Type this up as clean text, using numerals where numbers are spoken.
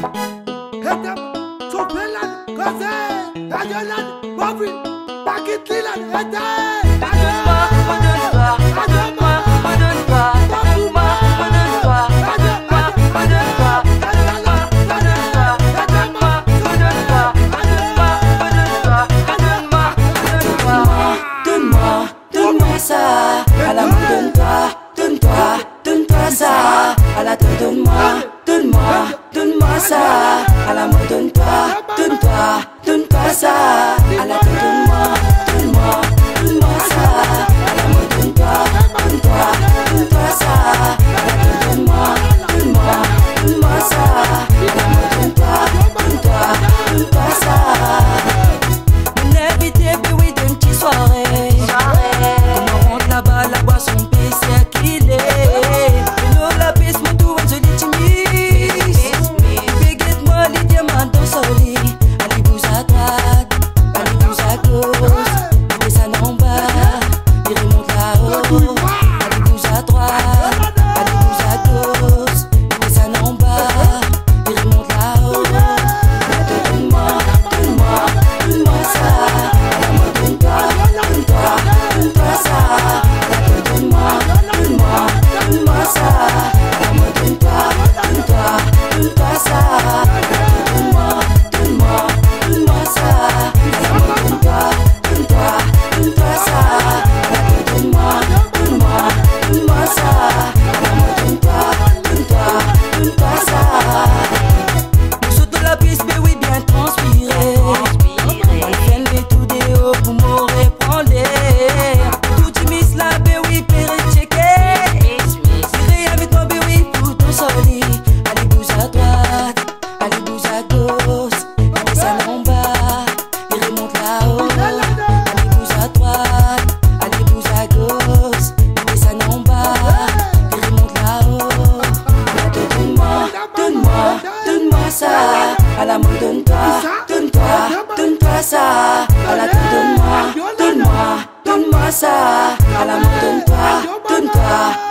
Hedem, Chopelan, Kaze, Ajalan, Wabi, Pakitilan, Hedem. À la main donne-toi ça. À la tête donne-moi ça. À la main donne-toi ça. À la tête donne-moi ça. À la main donne-toi ça. À la tête donne-moi ça. À la main donne-toi ça. Mon invité, oui, d'une petite soirée. La boisson spéciale qu'il est. Nous la piste, mon doux, on se dit timide. Béguette-moi les diamants dans son lit. Allez, bouge à droite, allez, bouge à gauche. Il descend en bas, il remonte là-haut. Allez, bouge à droite, allez, bouge à gauche. Il descend en bas, il remonte là-haut. Donne-moi ça. À la main, donne-toi ça. Donne-moi ça. À la main donne-toi ça. Donne-moi ça. À la main donne-toi ça. Donne-moi ça. À la main donne-toi ça. Je saute de la piste, mais oui, bien transpiré. On va faire les tout des hauts pour m'aurait prendre l'air. Tout timide là, mais oui, péré checké. Serré avec moi, mais oui, pour ton soli. Allez, bouge à droite, allez, bouge à gauche. Il descend en bas, il remonte là-haut. Allez, bouge à droite, allez, bouge à gauche. Il descend en bas, il remonte là-haut. Donne-moi ça. À la main donne-toi ça. À la tête donne-moi ça. À la main donne-toi